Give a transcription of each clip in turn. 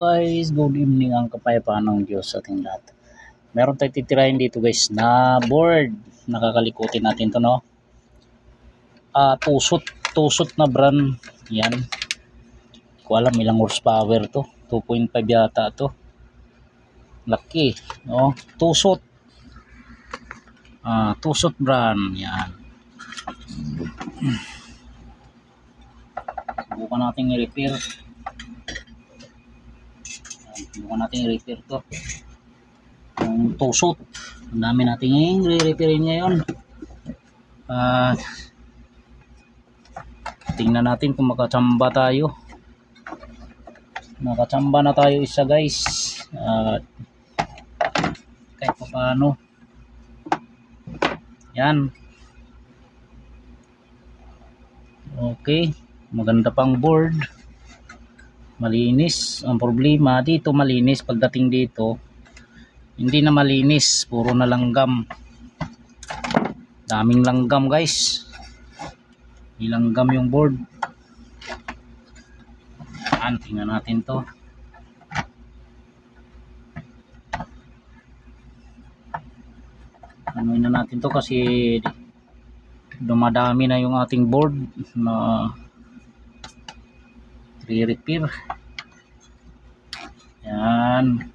Guys, good evening ang kapayapaan ng Diyos sa ating lahat. Meron tayong titirahin dito guys na board. Nakakalikutin natin to, no? Tusot na brand. Yan. Ko alam ilang horsepower to. 2.5 yata to. Laki, no? Tusot brand. Yan. Subukan natin i-repair. Subukan natin i-repair to. Yung tusot. Ang dami natin i-repairin ngayon. Tingnan natin kung makachamba tayo. Nakachamba na tayo isa guys. Kahit pa paano. Yan. Okay. Maganda pang board. Malinis. Ang problema dito malinis. Pagdating dito hindi na malinis. Puro na langgam. Daming langgam guys. Ilanggam yung board. Yan. Tingnan natin to. Anuin na natin to kasi dumadami na yung ating board na re-repair. Yan.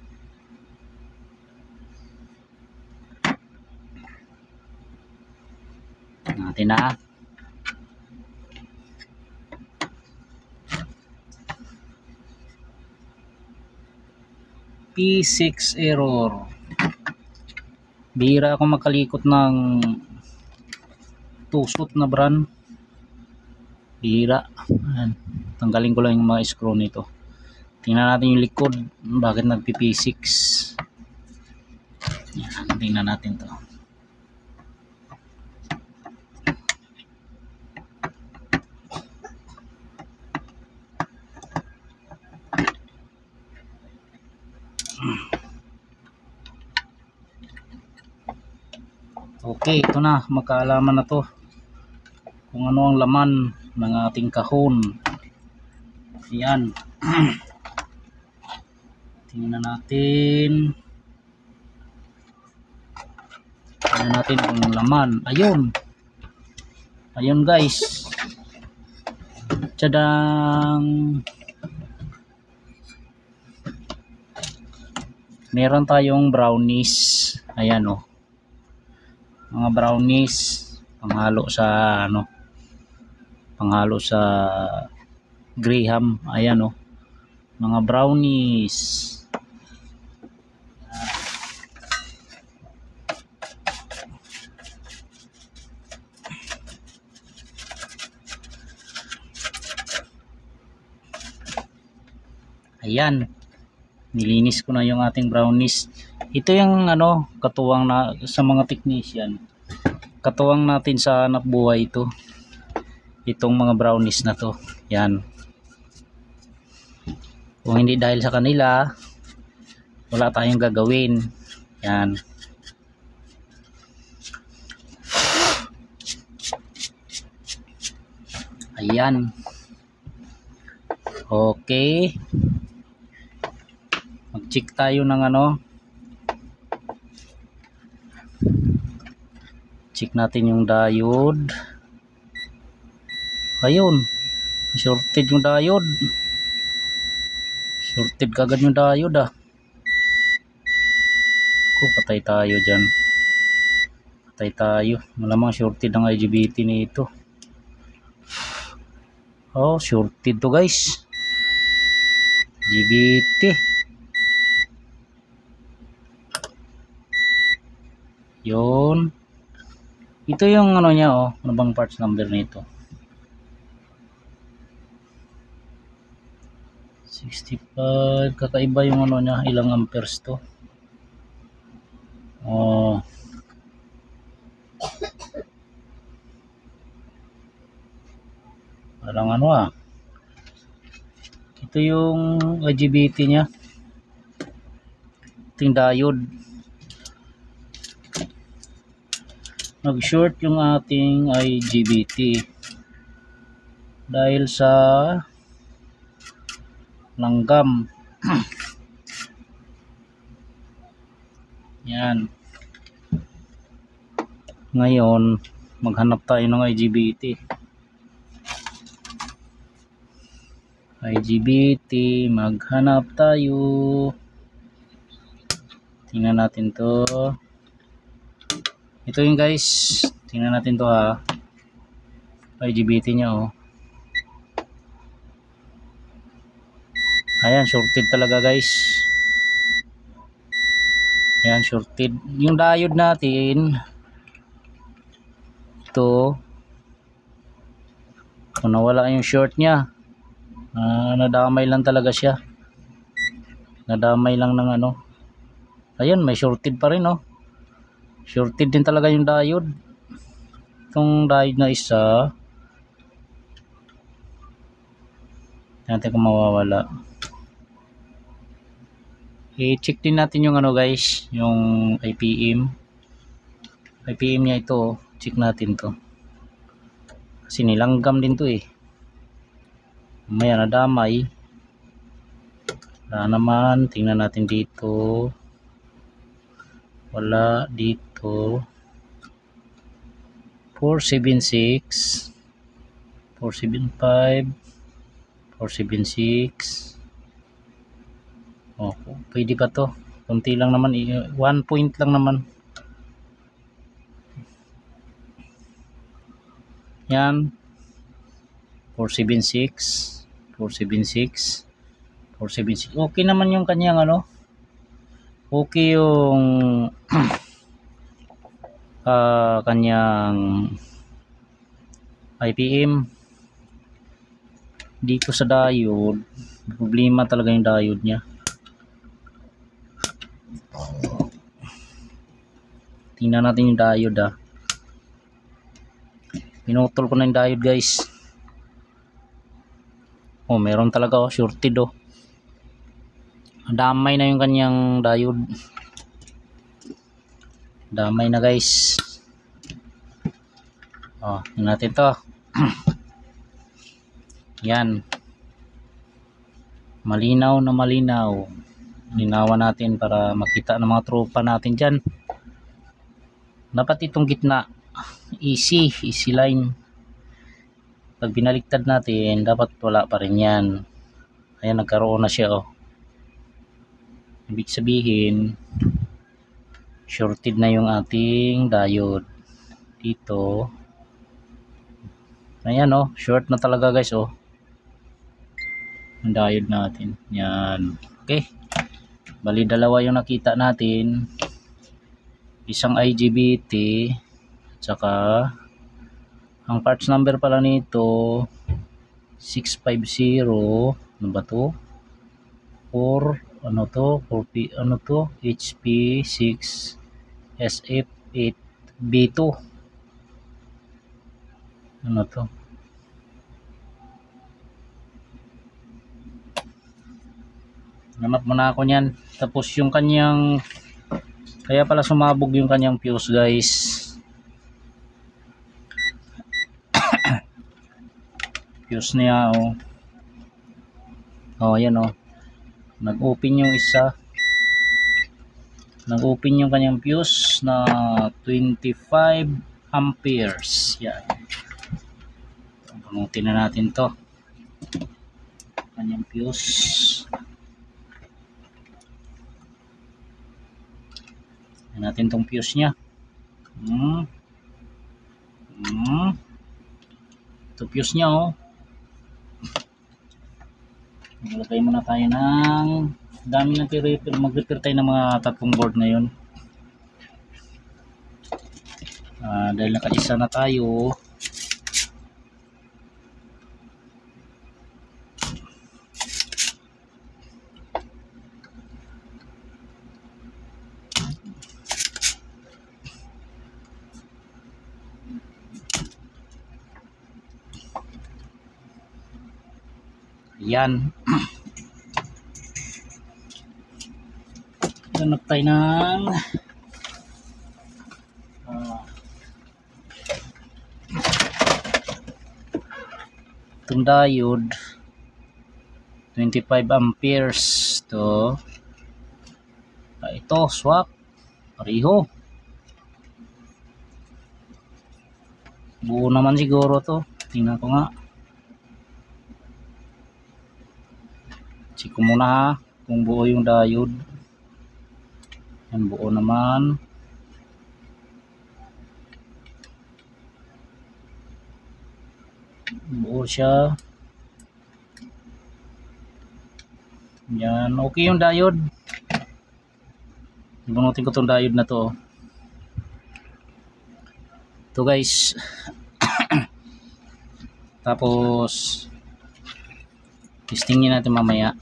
Natin na. P6 error. Bihira ako makalikot ng tusot na brand. Bihira. Ayan. Tanggalin ko lang yung mga screw nito. Tingnan natin yung likod. Bakit nagpi-P6? Yan. Tingnan natin to. Okay, ito na. Magkaalaman na to kung ano ang laman ng ating kahon. Ayan. Tingnan natin. Tingnan natin kung laman. Ayun. Ayun guys. Tadang. Meron tayong brownies. Ayan o. Mga brownies. Panghalo sa ano. Panghalo sa Graham. Ayan o. Mga brownies. Ayan. Nilinis ko na yung ating brownies. Ito yung ano, katuwang na sa mga technician. Katuwang natin sa hanap buhay ito. Itong mga brownies na to. Yan. Kung hindi dahil sa kanila, wala tayong gagawin. Yan. Ayan. Okay. Mag-check tayo ng ano. Check natin yung diode. Ayun. Shorted yung diode. Shorted kagad yung diode ah. Patay tayo dyan. Patay tayo. Malamang shorted ang IGBT nito. Oh, shorted to guys. IGBT. Yun. Ito yung ano niya oh. Ano bang parts number nito? 65. Kakaiba yung ano niya. Ilang amperes to? Oh. Parang ano ah. Ito yung IGBT niya. Ito yung diode. Nag-short yung ating IGBT dahil sa langgam. Yan. Ngayon, maghanap tayo ng IGBT. Maghanap tayo. Tingnan natin to. Ito yun guys. Tingnan natin to ha. IGBT nya oh. Ayan, shorted talaga guys. Ayan, shorted. Yung diode natin, ito, kung nawala yung short nya, nadamay lang talaga siya. Nadamay lang ng ano. Ayan, may shorted pa rin oh. Shorted din talaga yung diode. Itong diode na isa, natin kung mawawala. I-check din natin yung ano guys, yung IPM. IPM nya ito, check natin to. Kasi nilanggam din to eh. Mamaya nadamay. Wala naman, tingnan natin dito. Wala dito. 476 475 476. Oh, pwede pa to. Kunti lang naman, 1 point lang naman. Yan. 476 476 476. Okay naman yung kanyang ano. Okay yung kanyang IPM. Dito sa diode, problema talaga yung diode nya. Tingnan natin yung diode ah. Pinutol ko na yung diode guys. Oh, meron talaga oh, shorted oh. Damay na yung kanyang diode. Damay na guys. Oh, tingnan natin to. Yan. Malinaw na malinaw. Linawan natin para makita ng mga tropa natin dyan. Dapat itong gitna easy line. Pag binaliktad natin, dapat wala pa rin yan. Ayan, nagkaroon na siya oh. Ibig sabihin, shorted na yung ating diode. Dito. Ayan oh, short na talaga guys oh. Ang diode natin. Yan. Okay. Bali dalawa yung nakita natin. Isang IGBT, tsaka ang parts number pala nito 650, ano ba to? 4 ano to? 4P ano to? HP6 SF8 B2. Ano to? Hanap muna ako niyan. Tapos yung kanyang, kaya pala sumabog yung kanyang fuse guys. Fuse niya oh. Oh, ayan oh. Nag-open yung isa. Nag-open yung kanyang fuse na 25 amperes. Yan. Panutin na natin to. Kanyang fuse. Yan natin tong fuse niya. Ito fuse niya oh. Maglagay muna tayo ng dami ng repair. Mag-repair tayo ng mga 3 board na yun. Dahil naka-isa na tayo, yan. Hanap tayo ng itong diode 25 amperes Ito. Ito, swak. Pareho. Buo naman siguro to. Tingnan ko nga. Check ko muna ha. Kung buo yung diode. Yan, buo naman. Buo siya. Yan, okay yung diode. Bunutin ko tong diode na to. Ito guys. Tapos testingin natin mamaya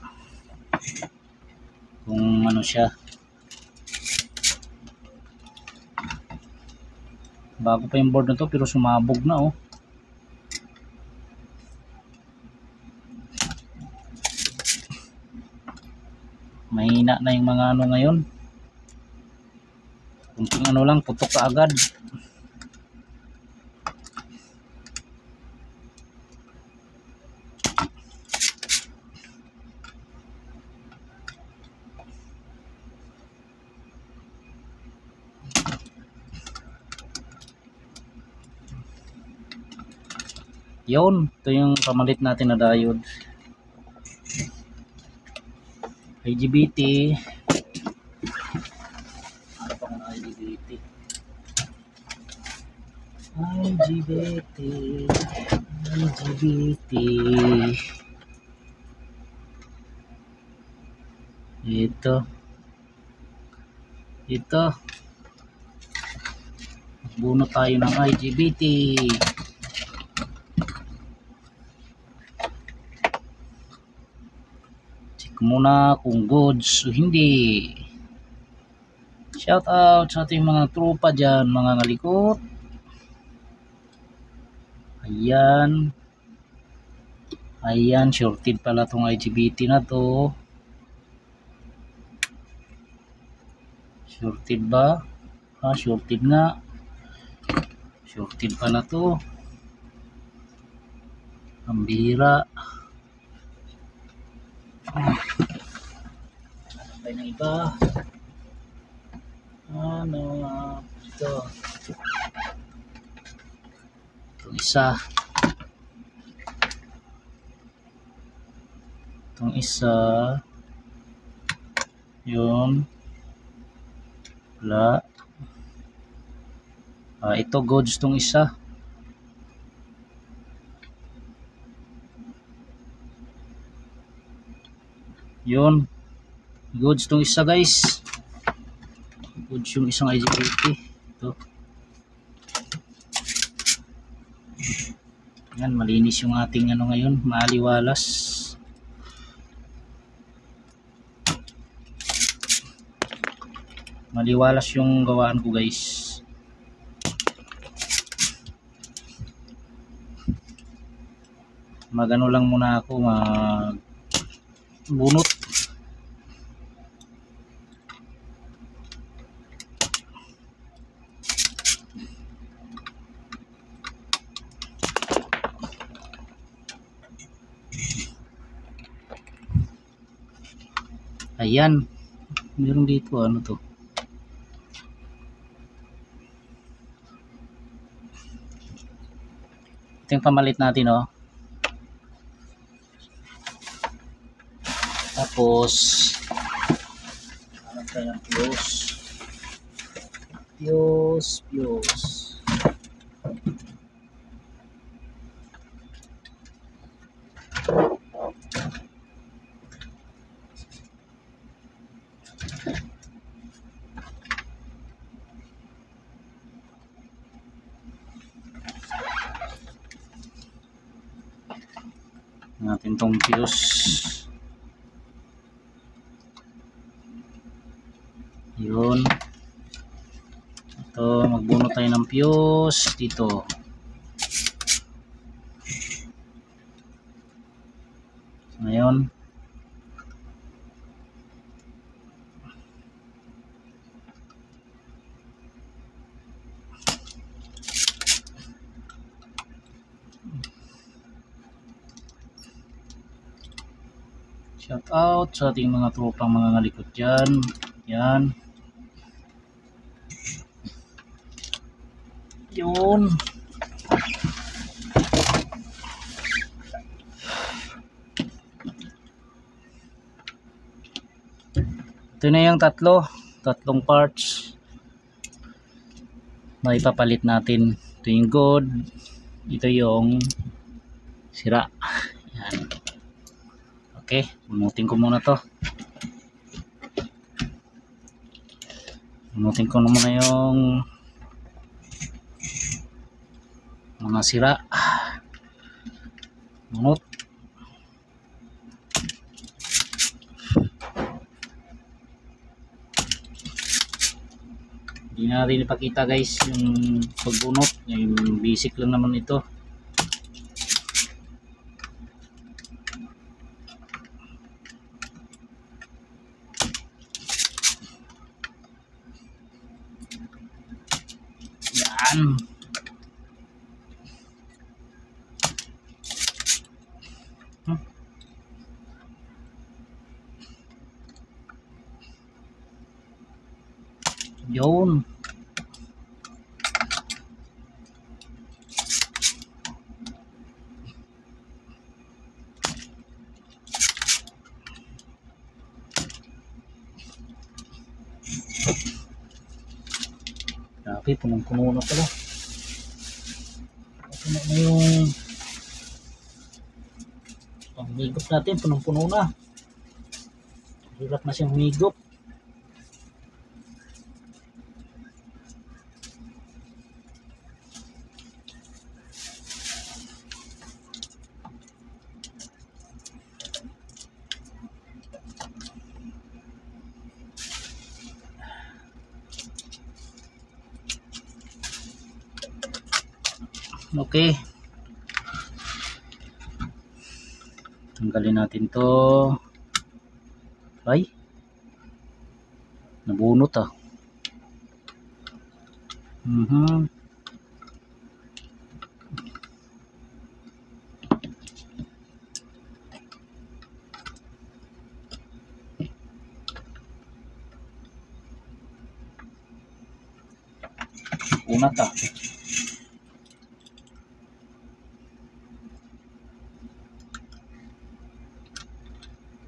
kung ano siya. Bago pa yung board na to pero sumabog na oh. Mahina na yung mga ano ngayon. Kunting ano lang, putok ka agad. Yun, ito yung pamalit natin na diode. IGBT. Ano pa nga IGBT? IGBT. IGBT. Ito. Bunot tayo ng IGBT. Check muna kung goods o hindi. Shout out sa ating mga tropa dyan, mga ngalikot. Ayan. Ayan, shorted pala tong IGBT na to. Shorted ba? Shorted nga. Shorted pala to. Ang bihira. Patay na iba. Ano ito? Itong isa. Itong isa. Yun. Wala. Ito goods tong isa. Yun. Goods tong isa guys. Goods yung isang IGBT. Ito. Yan, malinis yung ating ano ngayon. Maaliwalas. Maliwalas yung gawaan ko guys. Magano lang muna ako bunot. Ayan. Meron dito ano to? Ito yung pamalit natin oh. Tapos hanap tayo ng fuse. Natin tong fuse. Yun. Ito, magbuno tayo ng fuse dito. Ngayon, Shout out sa ating mga tropang mga ngalikot dyan. Yan. Yun. Ito na yung tatlong parts na ipapalit natin. Ito yung good, ito yung sira. Yan. Okay, bunutin ko muna to. Bunutin ko muna yung mga sira. Bunot. Hindi natin ipakita guys yung pagbunot, yung basic lang naman ito. Yan. Yun. Grabe, punong-puno na pala. Puno na yung panghigop natin, punong-puno na. Hirap na siyang humigop. Okay. Tanggalin natin to. Ay. Nabunot ah. Unat ah.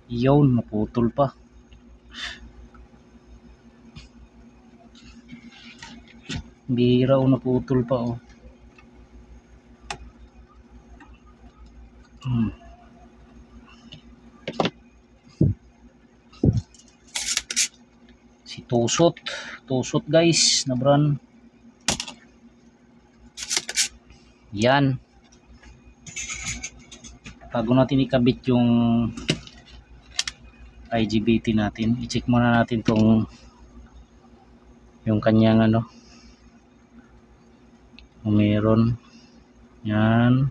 Yun, naputol pa. Bira o naputol pa oh. Si Tusot guys, na brand. Yan. Bago natin ikabit yung IGBT natin, i-check muna natin tong yung kanyang ano, kung meron. Yan.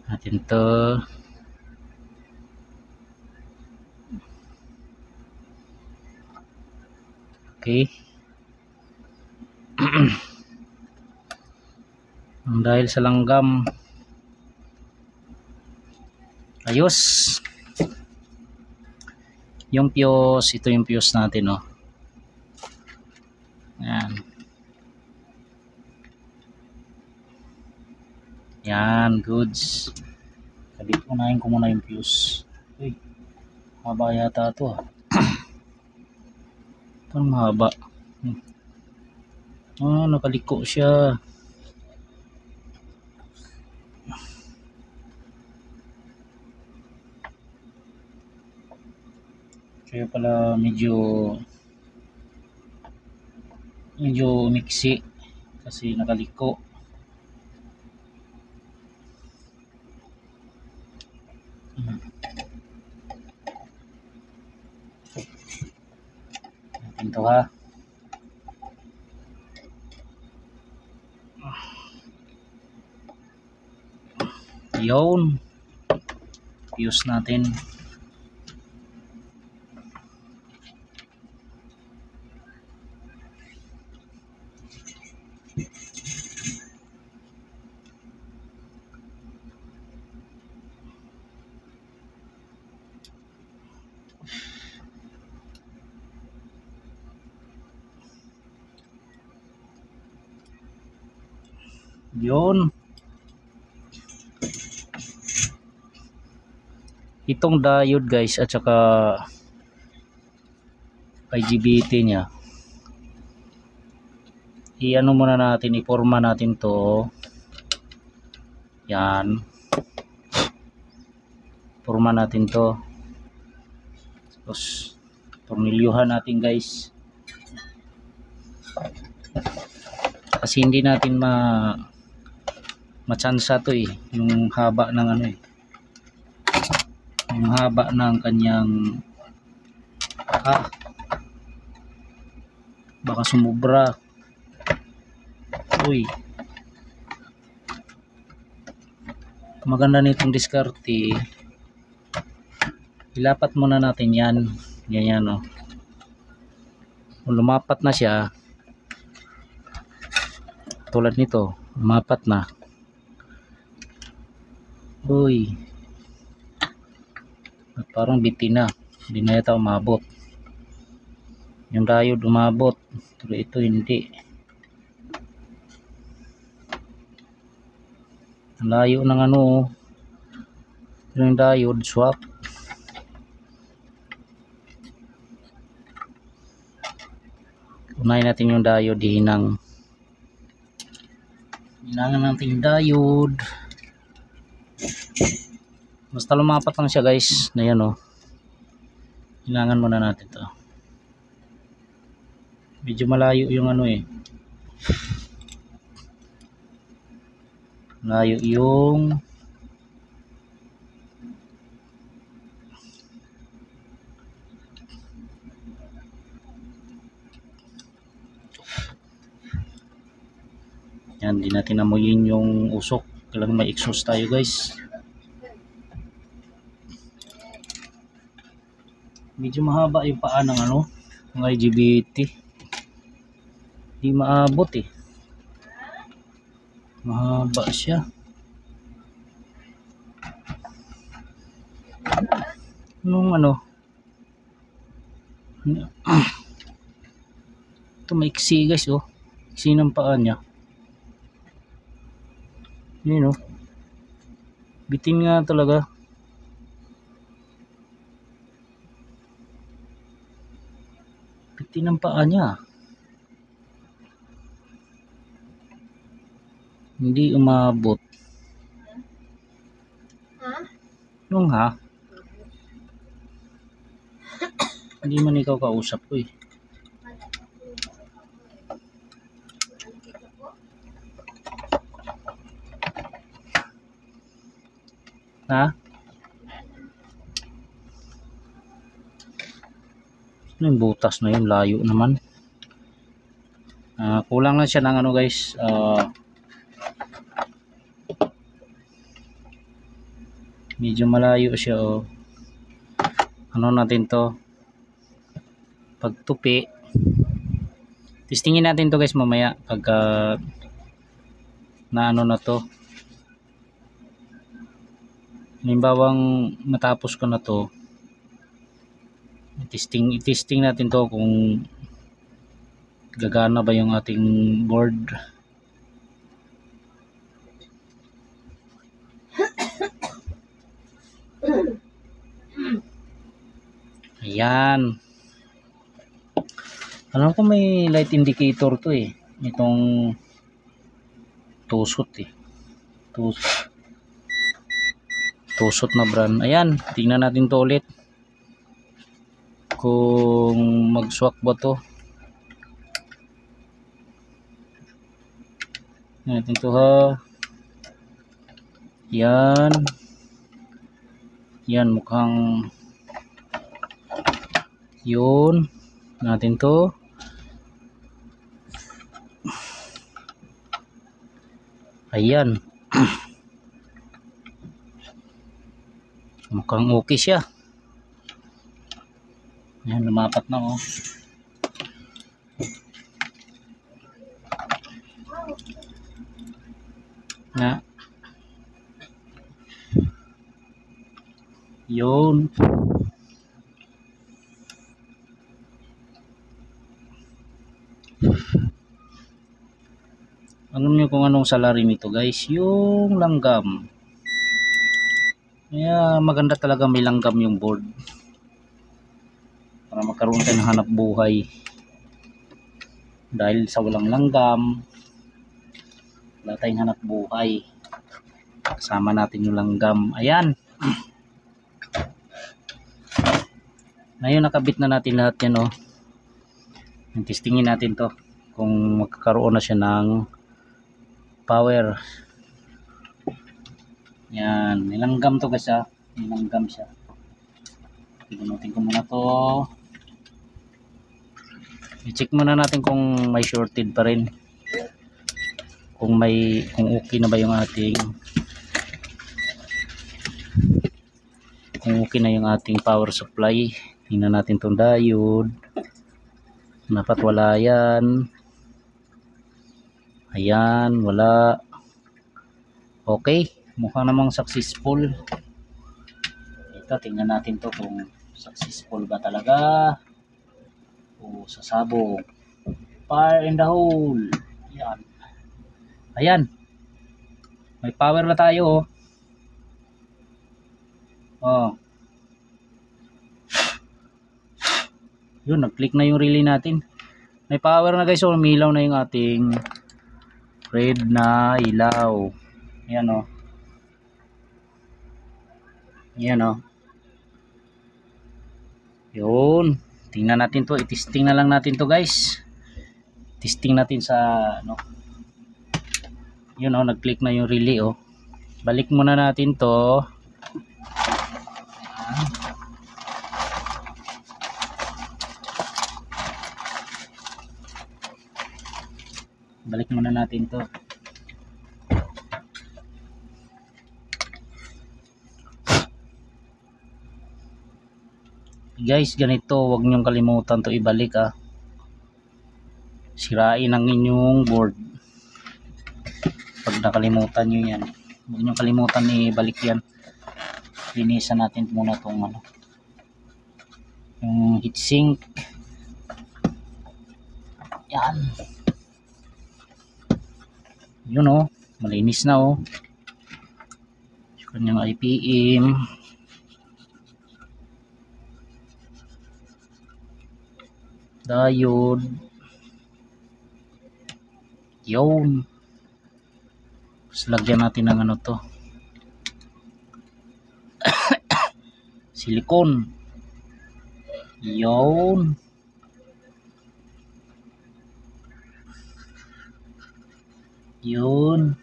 Natin to. Okay. Dahil sa langgam, ayos. Yung fuse, ito yung fuse natin oh. Yan. Yan, goods. Unahin ko muna yung fuse. Uy, haba yata ito ah. Parang mahaba. Ah, nakaliko siya. Kaya pala medyo mixi kasi nakaliko. Ito ha. Yun. Fuse natin. Yun. Itong diode guys at saka IGBT niya. I-ano muna natin, iporma natin to. Yan. Porma natin to. Tapos tornilyuhan natin guys. Kasi hindi natin matsansa to eh, yung haba ng ano eh. Yung haba ng kanyang baka sumubra. Uy. Maganda nitong diskarte. Ilapat muna natin yan. Ganyan oh. Kung lumapat na siya, tulad nito, lumapat na. Uy. At parang biti na. Hindi na yata umabot. Yung diode umabot. Pero ito hindi. Ang layo ng ano. Yung diode swap. Unahin natin yung diode. Hinangan natin yung diode. Basta lumapat lang siya guys. Na yan oh. Hinangan muna natin to. Medyo malayo yung ano eh. Malayo yung yan, di natin amuyin yung usok. Kailangan may exhaust tayo guys. Medyo mahaba yung paa ng ano, ng IGBT. Di maabot eh. Mahaba siya. Nung ano, ito maiksi guys oh. Iksi ng paa niya. Yun oh. Bitin nga talaga. Bitin ng paa niya. Hindi umabot. Nung ha? Hindi man ikaw kausap ko eh. Ha? Ano yung butas na yun? Layo naman. Kulang lang siya ng ano guys. Medyo malayo siya oh. Ano natin to? Pagtupi. Testingin natin to guys mamaya. Pagka na ano na to. Halimbawang matapos ko na to, i-testing natin to kung gagana ba yung ating board. Ayan. Alam ko may light indicator to eh. Itong tusot eh. Tusot na brand. Ayan, tingnan natin to ulit. Kung mag-swak ba to. Tingnan natin to ha. Yan. Yan, mukhang yun. Natin to. Ayan. Mukhang okay siya. Ayan, lumapat na oh. Na. Yun. Ang nyo kung anong salary nito guys, yung langgam. Kaya maganda talaga may langgam yung board para magkaroon tayo ng hanap buhay. Dahil sa walang langgam, wala tayong hanap buhay. Kasama natin yung langgam. Ayan. Ngayon nakabit na natin lahat yan, oh. Testingin natin to kung magkakaroon na siya ng power. Yan, nilanggam to guys, ah. Nilanggam siya. Pinunutin ko muna to. I-check muna natin kung may shorted pa rin. Kung okay na ba yung ating power supply. Tingnan natin tong diode. Dapat wala yan. Ayan, wala. Okay, mukha namang successful. Ito, tingnan natin to kung successful ba talaga o sasabog. Fire in the hole. Ayan. Ayan, may power na tayo, oh. Yun, nag-click na yung relay natin. May power na guys, oh. Umilaw na yung ating red na ilaw. Ayan, oh. Ayan, oh. Yun, tingnan natin to. I-testing na lang natin to guys. Testing natin sa ano. Yun, oh, nag-click na yung relay, oh. Balik muna natin to. Balik muna natin to. Guys, ganito, huwag niyong kalimutan to ibalik, ah. Sirain ang inyong board pag nakalimutan nyo yan. Huwag niyong kalimutan ibalik yan. Linisan natin muna tong ano, yung heatsink. Yan. Yun, oh, malinis na, oh. Yung kanyang IPM. Diode. Yun. Tapos lagyan natin ng ano to. Silicone. Yun. Yun.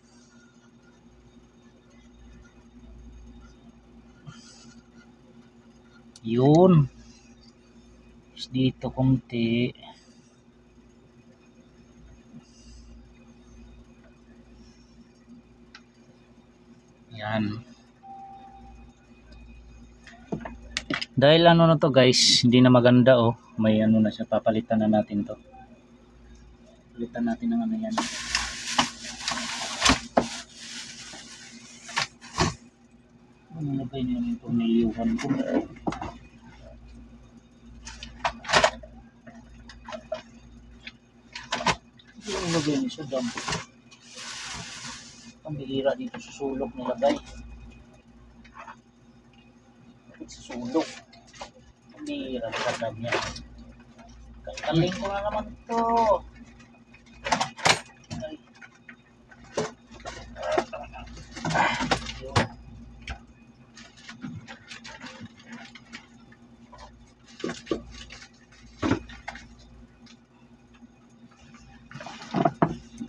Yun. Tapos dito konti. Yan. Dahil ano na to guys, hindi na maganda, oh. May ano na siya, papalitan na natin to. Palitan natin ng ano yan. Ano na ba yun yung niliyuhan ko? Ano na ba yun sa dam? Ang bihira dito sa sulok nilagay. Sa sulok. Ang bihira sa dam yan. Kakaling ko na naman ito.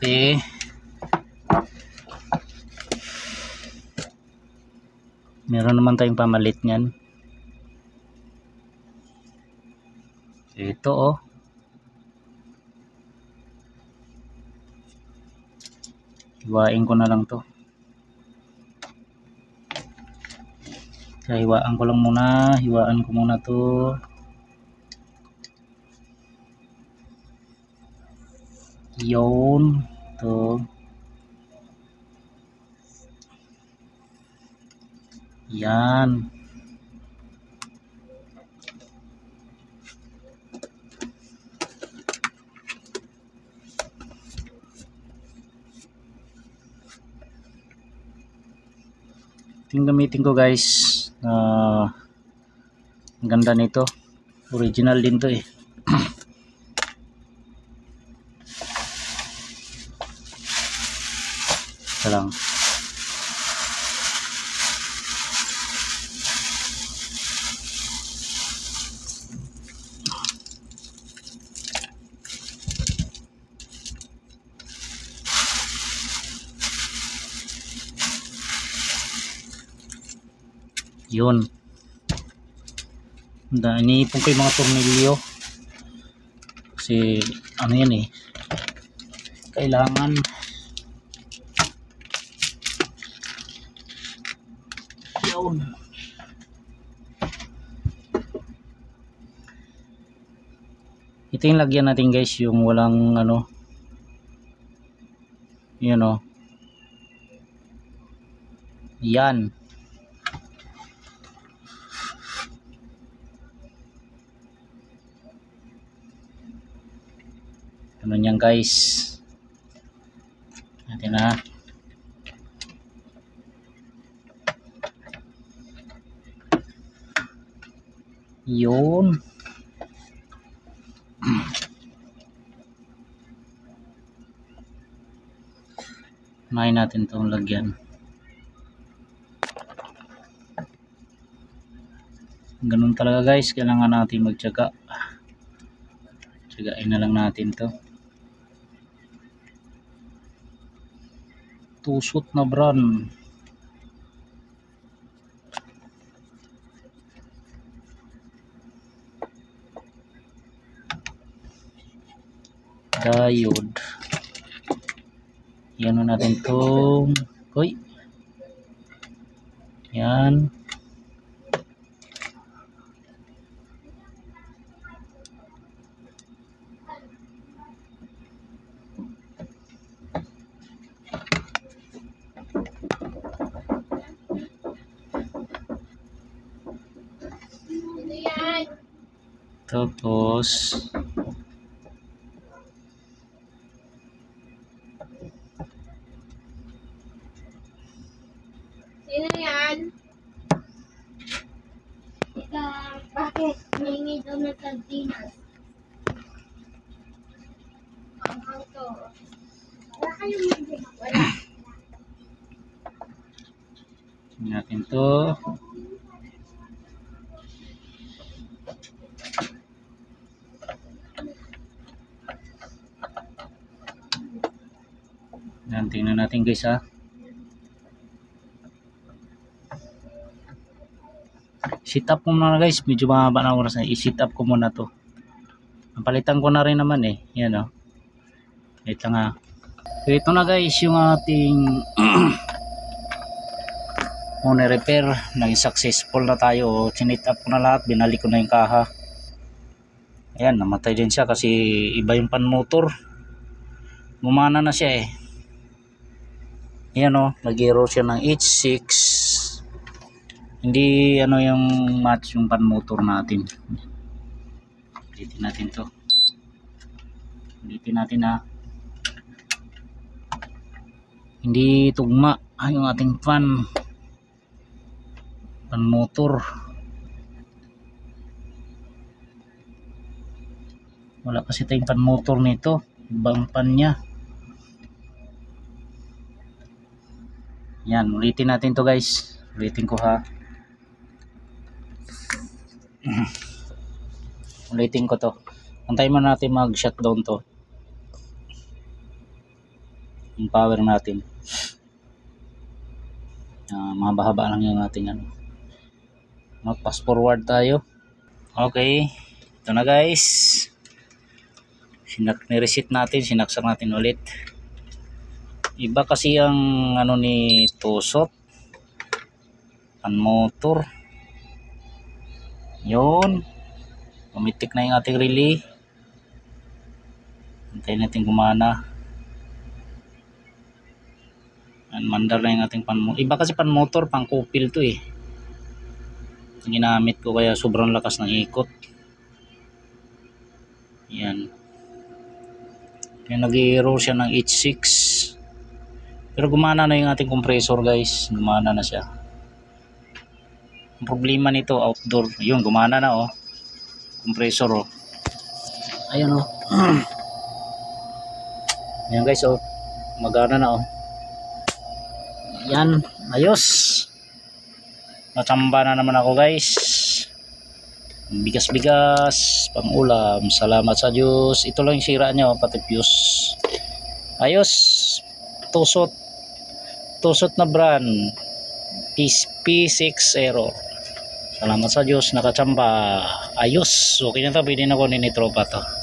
Okay. Meron naman tayong pamalit niyan. Ito, oh. Hiwain ko na lang to. Kaya hiwaan ko lang muna. Hiwaan ko muna to. Yun. To. Yan. Yung gamitin ko guys, ang ganda nito, original din to eh. Ito lang. Yun. Iniipon ko yung mga tornilyo. Kasi ano yan eh. Kailangan yun. Ito yung lagyan natin guys, yung walang ano. Yun o. Yan. Ano yan guys, natin na yun. Unahin natin itong lagyan. Ganun talaga guys, kailangan natin magtiyaga. Tiyagain na lang natin to. Tusot na brand. Diode. Yan na natin itong hoy. Yan. Tapos sino yan? Bakit? Hingi daw ng sardinas. Ang to. Wala kayong hindi. Wala. natin to. Yan, tingnan natin guys ha. Sit up ko muna guys, medyo mahaba na oras na. I-sit up ko muna to. Napalitan ko na rin naman eh. Yan o. Ito nga. So, ito na guys yung ating muna repair. Naging successful na tayo. Sinit up ko na lahat. Binalik ko na yung kaha. Ayan, namatay din siya kasi iba yung pan motor. Gumana na siya eh. Ayan o, nag-error siya ng H6. Hindi ano yung match yung pan motor natin. Ulitin natin to. Ulitin natin ha. Hindi tugma yung ating pan motor. Wala kasi tayong pan motor nito. Ibang pan nya. Yan, ulitin natin to guys. Ulitin ko ha. Ulitin ko to. Antayin mo natin mag-shutdown to. Yung power natin. Mahaba-haba lang yung ating ano. Mag-pass forward tayo. Okay. Ito na guys. Ni-reset natin. Sinaksak natin ulit. Iba kasi ang ano ni tusot. Pan motor. Yun. Pumitik na yung ating relay. Antayin natin gumana. Mandar na yung ating pan motor. Iba kasi pan motor, pang kupil to eh. Ginamit ko kaya sobrang lakas ng ikot. Yan. Kaya nag-error siya ng H6. Pero gumana na yung ating compressor guys. Gumana na siya. Ang problema nito outdoor. Yung gumana na oh. Compressor oh. Ayun oh. Ayan guys oh. Magana na oh. Yan. Ayos. Natamba na naman ako guys. Bigas-bigas. Pang ulam. Salamat sa Diyos. Ito lang yung sira nyo. Pati fuse. Ayos. Tusot. Tusot na brand. P60. Salamat sa Diyos. Nakachamba. Ayos. Okay na to. Pwede na ko ni tropa to.